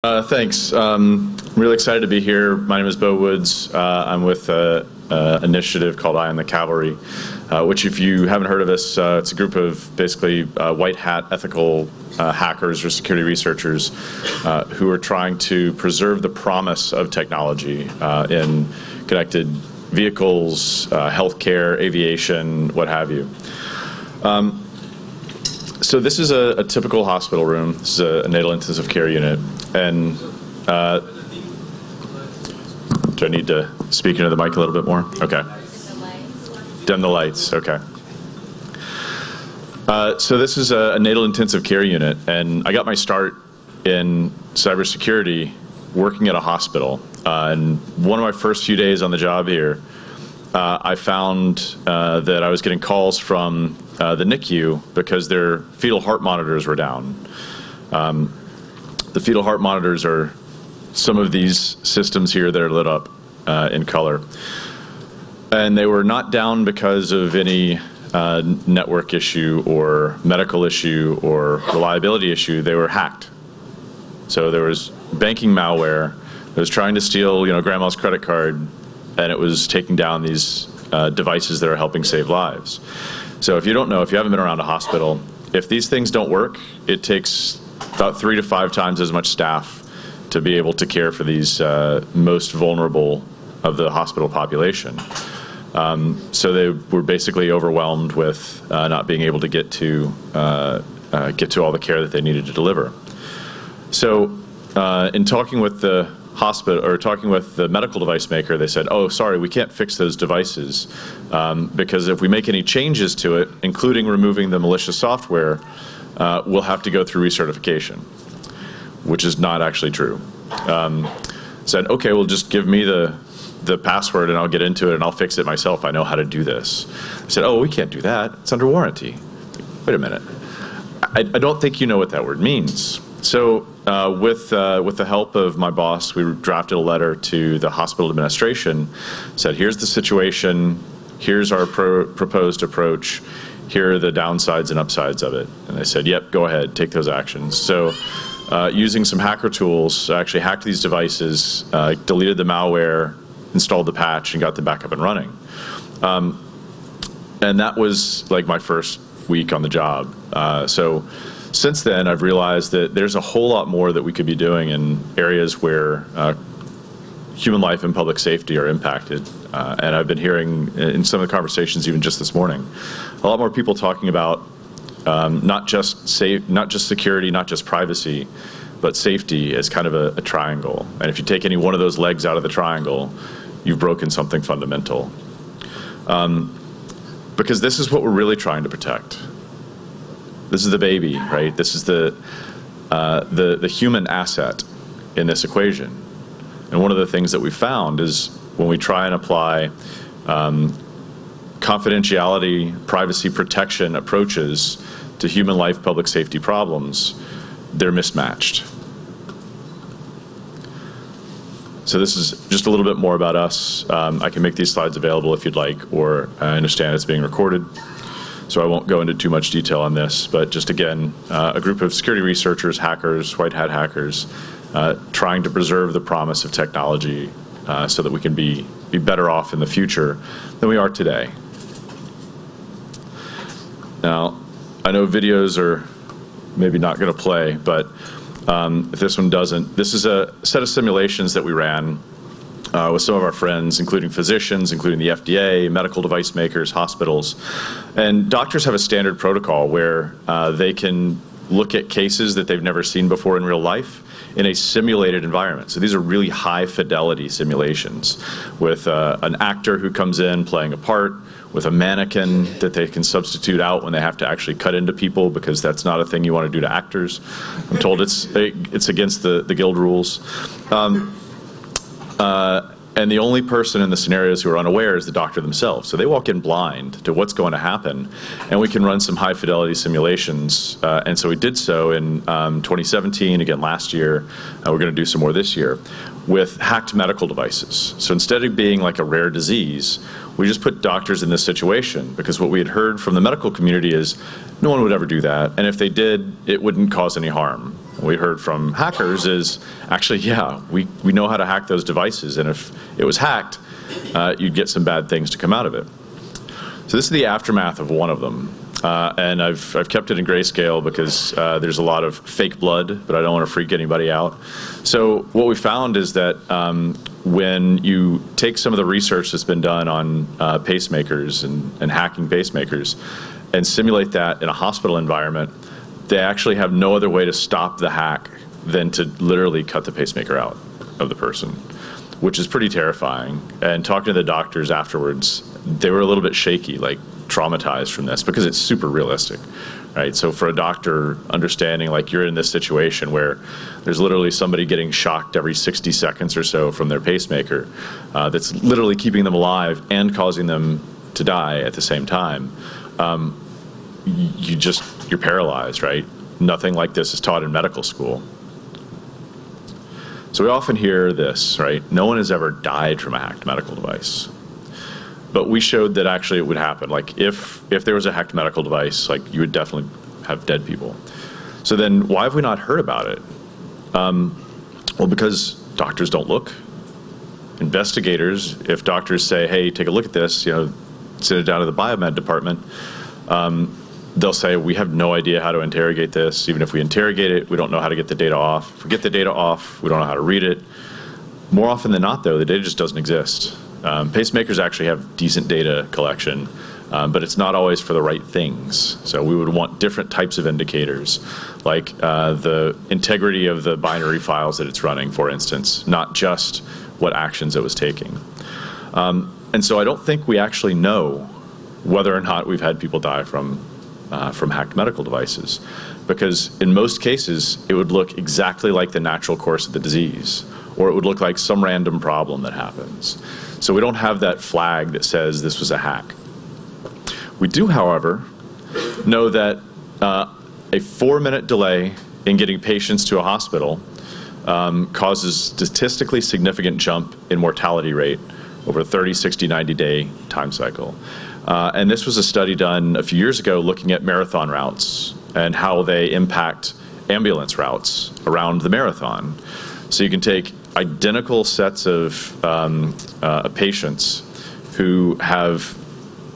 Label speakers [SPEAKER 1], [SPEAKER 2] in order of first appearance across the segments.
[SPEAKER 1] Thanks. Really excited to be here. My name is Beau. I'm with an initiative called I Am the Cavalry, which, if you haven't heard of us, it's a group of basically white hat ethical hackers or security researchers who are trying to preserve the promise of technology in connected vehicles, healthcare, aviation, what have you. So this is a typical hospital room. This is a natal intensive care unit. And do I need to speak into the mic a little bit more? Okay. Dim the lights. Okay. So this is a natal intensive care unit, and I got my start in cybersecurity working at a hospital. And one of my first few days on the job here, I found that I was getting calls from the NICU because their fetal heart monitors were down. The fetal heart monitors are some of these systems here that are lit up in color. And they were not down because of any network issue or medical issue or reliability issue. They were hacked. So there was banking malware that was trying to steal, grandma's credit card, and it was taking down these devices that are helping save lives. So if you don't know, if you haven't been around a hospital, if these things don't work, it takes about 3 to 5 times as much staff to be able to care for these most vulnerable of the hospital population. So they were basically overwhelmed with not being able to get to all the care that they needed to deliver. So in talking with the hospital, or talking with the medical device maker, they said, "Oh, sorry, we can't fix those devices because if we make any changes to it, including removing the malicious software, we'll have to go through recertification," which is not actually true. Said, "Okay, well, just give me the password and I'll get into it and I'll fix it myself. I know how to do this." I said, "Oh, we can't do that. It's under warranty." Wait a minute. I don't think you know what that word means. So with the help of my boss, we drafted a letter to the hospital administration, said, "Here's the situation, here's our proposed approach, here are the downsides and upsides of it." And they said, "Yep, go ahead, take those actions." So using some hacker tools, I actually hacked these devices, deleted the malware, installed the patch, and got them back up and running. And that was like my first week on the job. So since then, I've realized that there's a whole lot more that we could be doing in areas where human life and public safety are impacted. And I've been hearing in some of the conversations, even just this morning, a lot more people talking about not just security, not just privacy, but safety as kind of a triangle. And if you take any one of those legs out of the triangle, you've broken something fundamental. Because this is what we're really trying to protect. This is the baby, right? This is the human asset in this equation. And one of the things that we found is when we try and apply confidentiality, privacy protection approaches to human life public safety problems, they're mismatched. So this is just a little bit more about us. I can make these slides available if you'd like, or I understand it's being recorded. So I won't go into too much detail on this, but just again, a group of security researchers, hackers, white hat hackers, trying to preserve the promise of technology so that we can be better off in the future than we are today. Now, I know videos are maybe not going to play, but if this one doesn't, this is a set of simulations that we ran with some of our friends, including physicians, including the FDA, medical device makers, hospitals. And doctors have a standard protocol where they can look at cases that they've never seen before in real life in a simulated environment. So these are really high fidelity simulations with an actor who comes in playing a part, with a mannequin that they can substitute out when they have to actually cut into people, because that's not a thing you want to do to actors. I'm told it's against the guild rules. And the only person in the scenarios who are unaware is the doctor themselves. So they walk in blind to what's going to happen, and we can run some high fidelity simulations. And so we did so in 2017, again last year. We're going to do some more this year with hacked medical devices. So instead of being like a rare disease, we just put doctors in this situation, because what we had heard from the medical community is no one would ever do that. And if they did, it wouldn't cause any harm. we heard from hackers is actually, yeah, we know how to hack those devices, and if it was hacked, you'd get some bad things to come out of it. So this is the aftermath of one of them. And I've kept it in grayscale because there's a lot of fake blood, but I don't want to freak anybody out. So what we found is that when you take some of the research that's been done on pacemakers and hacking pacemakers and simulate that in a hospital environment, they actually have no other way to stop the hack than to literally cut the pacemaker out of the person, which is pretty terrifying. And talking to the doctors afterwards, they were a little bit shaky, like traumatized from this, because it's super realistic, right? So for a doctor, understanding like you're in this situation where there's literally somebody getting shocked every 60 seconds or so from their pacemaker, that's literally keeping them alive and causing them to die at the same time, you're paralyzed, right? Nothing like this is taught in medical school. So we often hear this, right? No one has ever died from a hacked medical device. But we showed that actually it would happen. Like if there was a hacked medical device, like you would definitely have dead people. So then why have we not heard about it? Well, because doctors don't look. Investigators, if doctors say, hey, take a look at this, send it down to the biomed department, they'll say, we have no idea how to interrogate this. Even if we interrogate it, we don't know how to get the data off. If we get the data off, we don't know how to read it. More often than not, though, the data just doesn't exist. Pacemakers actually have decent data collection, but it's not always for the right things. So we would want different types of indicators, like the integrity of the binary files that it's running, for instance, not just what actions it was taking. And so I don't think we actually know whether or not we've had people die from hacked medical devices, because in most cases it would look exactly like the natural course of the disease, or it would look like some random problem that happens. So we don't have that flag that says this was a hack. We do, however, know that a 4-minute delay in getting patients to a hospital causes statistically significant jump in mortality rate over a 30, 60, 90-day time cycle. And this was a study done a few years ago looking at marathon routes and how they impact ambulance routes around the marathon. So you can take identical sets of patients who have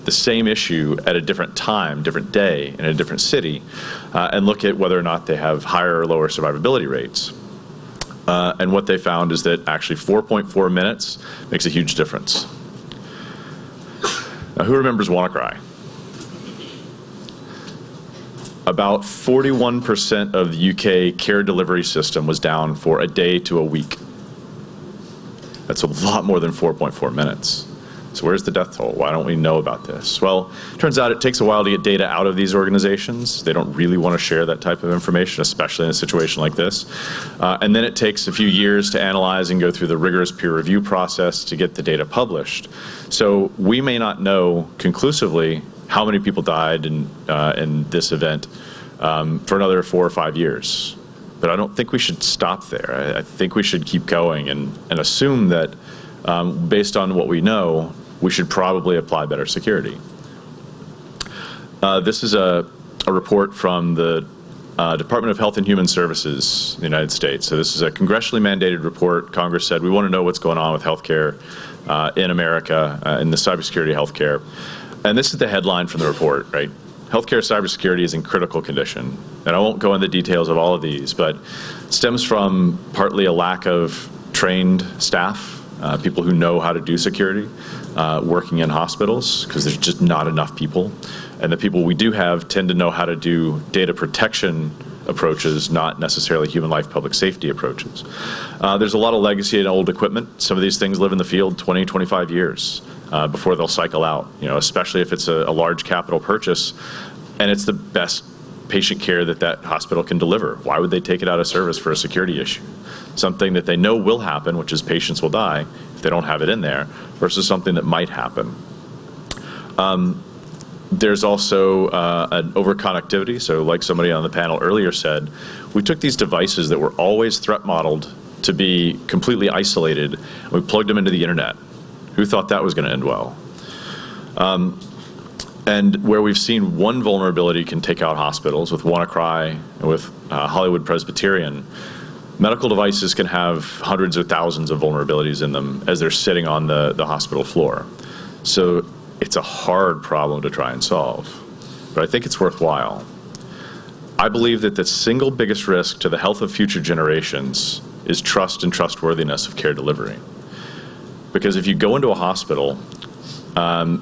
[SPEAKER 1] the same issue at a different time, different day, in a different city, and look at whether or not they have higher or lower survivability rates. And what they found is that actually 4.4 minutes makes a huge difference. Now, who remembers WannaCry? About 41% of the UK care delivery system was down for a day to a week. That's a lot more than 4.4 minutes. So where's the death toll? Why don't we know about this? Well, it turns out it takes a while to get data out of these organizations. They don't really want to share that type of information, especially in a situation like this. And then it takes a few years to analyze and go through the rigorous peer review process to get the data published. So we may not know conclusively how many people died in this event for another 4 or 5 years. But I don't think we should stop there. I think we should keep going and assume that based on what we know, we should probably apply better security. This is a report from the Department of Health and Human Services in the United States. So this is a congressionally mandated report. Congress said, we want to know what's going on with healthcare in America, in the cybersecurity healthcare. And this is the headline from the report, right? Healthcare cybersecurity is in critical condition. And I won't go into the details of all of these, but it stems from partly a lack of trained staff, people who know how to do security, working in hospitals, because there's just not enough people. And the people we do have tend to know how to do data protection approaches, not necessarily human life public safety approaches. There's a lot of legacy and old equipment. Some of these things live in the field 20, 25 years before they'll cycle out, especially if it's a large capital purchase and it's the best patient care that hospital can deliver. Why would they take it out of service for a security issue? Something that they know will happen, which is patients will die if they don't have it in there, versus something that might happen. There's also an overconnectivity. So like somebody on the panel earlier said, we took these devices that were always threat modeled to be completely isolated, and we plugged them into the internet. Who thought that was going to end well? And where we've seen one vulnerability can take out hospitals, with WannaCry and with Hollywood Presbyterian, medical devices can have hundreds or thousands of vulnerabilities in them as they're sitting on the hospital floor. So it's a hard problem to try and solve, but I think it's worthwhile. I believe that the single biggest risk to the health of future generations is trust and trustworthiness of care delivery. Because if you go into a hospital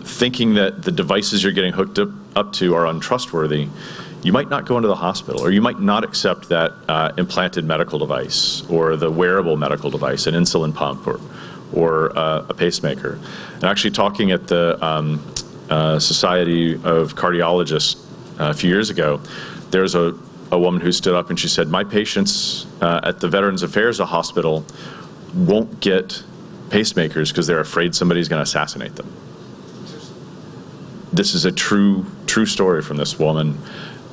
[SPEAKER 1] thinking that the devices you're getting hooked up to are untrustworthy, you might not go into the hospital, or you might not accept that implanted medical device, or the wearable medical device, an insulin pump, or a pacemaker. And actually talking at the Society of Cardiologists a few years ago, there's a woman who stood up and she said, my patients at the Veterans Affairs Hospital won't get pacemakers because they're afraid somebody's going to assassinate them. This is a true story from this woman,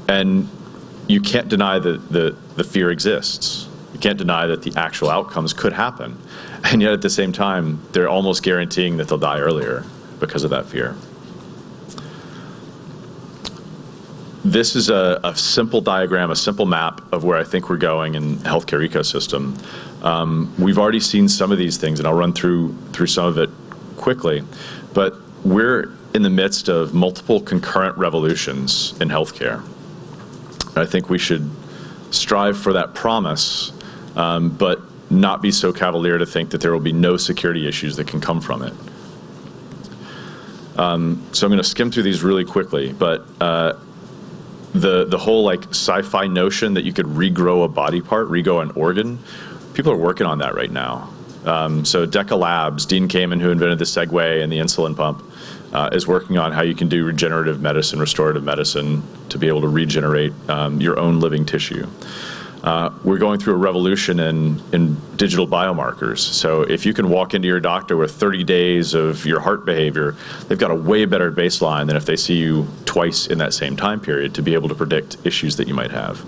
[SPEAKER 1] and you can't deny that the fear exists. You can't deny that the actual outcomes could happen, and yet at the same time, they're almost guaranteeing that they'll die earlier because of that fear. This is a simple diagram, a simple map of where I think we're going in the healthcare ecosystem. We've already seen some of these things, and I'll run through some of it quickly, but we're in the midst of multiple concurrent revolutions in healthcare. I think we should strive for that promise, but not be so cavalier to think that there will be no security issues that can come from it. So I'm going to skim through these really quickly, but the whole like sci-fi notion that you could regrow a body part, regrow an organ, people are working on that right now. So Deca Labs, Dean Kamen, who invented the Segway and the insulin pump, is working on how you can do regenerative medicine, restorative medicine, to be able to regenerate your own living tissue. We're going through a revolution in digital biomarkers. So if you can walk into your doctor with 30 days of your heart behavior, they've got a way better baseline than if they see you twice in that same time period to be able to predict issues that you might have.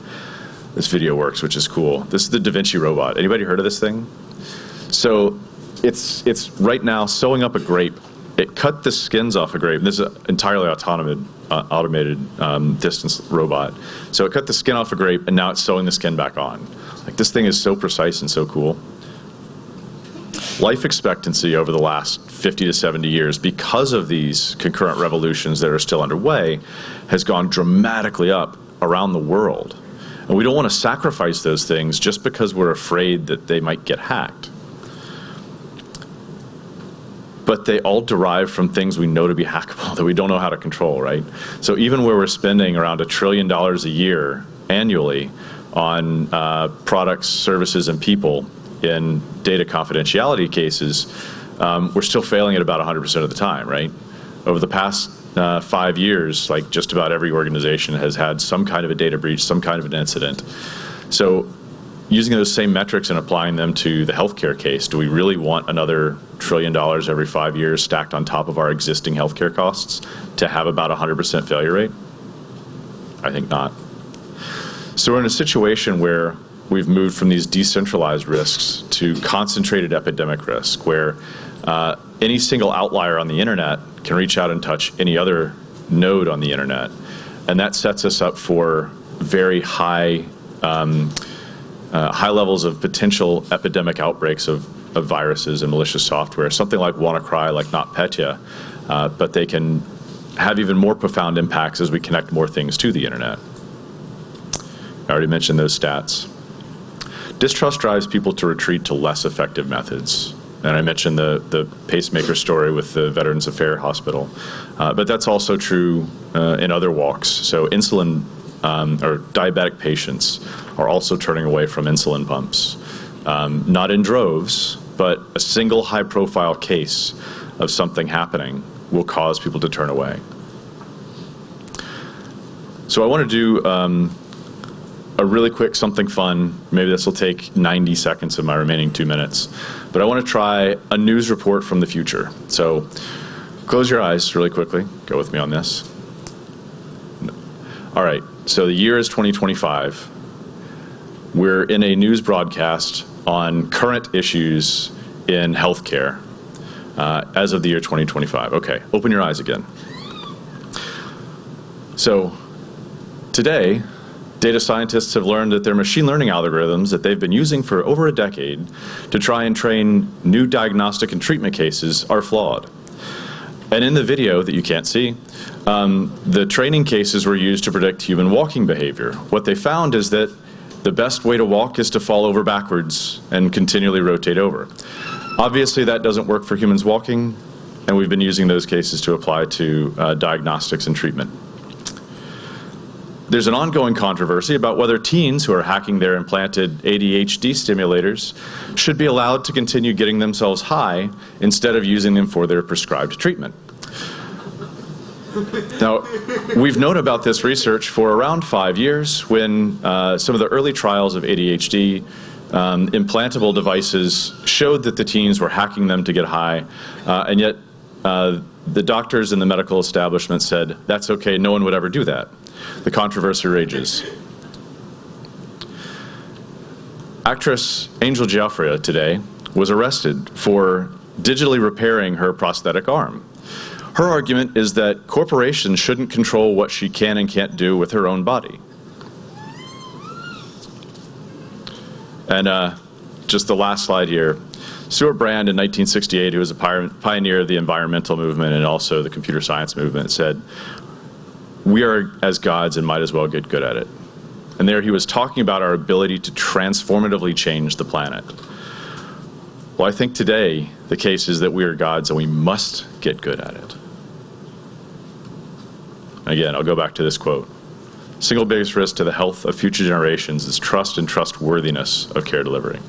[SPEAKER 1] This video works, which is cool. This is the Vinci robot. Anybody heard of this thing? So it's right now sewing up a grape. It cut the skins off a grape. This is an entirely automated distance robot. So it cut the skin off a grape, and now it's sewing the skin back on. Like, this thing is so precise and so cool. Life expectancy over the last 50 to 70 years, because of these concurrent revolutions that are still underway, has gone dramatically up around the world. And we don't want to sacrifice those things just because we're afraid that they might get hacked. But they all derive from things we know to be hackable that we don't know how to control, right? So even where we're spending around $1 trillion a year annually on products, services, and people in data confidentiality cases, we're still failing at about 100% of the time, right? Over the past 5 years, like, just about every organization has had some kind of a data breach, some kind of an incident. So using those same metrics and applying them to the healthcare case, do we really want another $1 trillion every 5 years stacked on top of our existing healthcare costs to have about 100% failure rate? I think not. So we're in a situation where we've moved from these decentralized risks to concentrated epidemic risk, where any single outlier on the internet can reach out and touch any other node on the internet. And that sets us up for very high levels of potential epidemic outbreaks of viruses and malicious software, something like WannaCry, like NotPetya, but they can have even more profound impacts as we connect more things to the internet. I already mentioned those stats. Distrust drives people to retreat to less effective methods. And I mentioned the pacemaker story with the Veterans Affairs Hospital, but that's also true in other walks. So insulin or diabetic patients are also turning away from insulin pumps. Not in droves, but a single high-profile case of something happening will cause people to turn away. So I want to do a really quick something fun. Maybe this will take 90 seconds of my remaining 2 minutes. But I want to try a news report from the future. So close your eyes really quickly. Go with me on this. All right, so the year is 2025. We're in a news broadcast on current issues in healthcare as of the year 2025. Okay, open your eyes again. So today, data scientists have learned that their machine learning algorithms that they've been using for over a decade to try and train new diagnostic and treatment cases are flawed. And in the video that you can't see, the training cases were used to predict human walking behavior. What they found is that the best way to walk is to fall over backwards and continually rotate over. Obviously, that doesn't work for humans walking, and we've been using those cases to apply to diagnostics and treatment. There's an ongoing controversy about whether teens who are hacking their implanted ADHD stimulators should be allowed to continue getting themselves high instead of using them for their prescribed treatment. Now, we've known about this research for around 5 years when some of the early trials of ADHD implantable devices showed that the teens were hacking them to get high, and yet the doctors in the medical establishment said, that's okay, no one would ever do that. The controversy rages. Actress Angel Giaffria today was arrested for digitally repairing her prosthetic arm. Her argument is that corporations shouldn't control what she can and can't do with her own body. And just the last slide here. Stuart Brand in 1968, who was a pioneer of the environmental movement and also the computer science movement, said, "We are as gods and might as well get good at it." And there he was talking about our ability to transformatively change the planet. Well, I think today the case is that we are gods and we must get good at it. Again, I'll go back to this quote. Single biggest risk to the health of future generations is trust and trustworthiness of care delivery.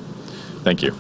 [SPEAKER 1] Thank you.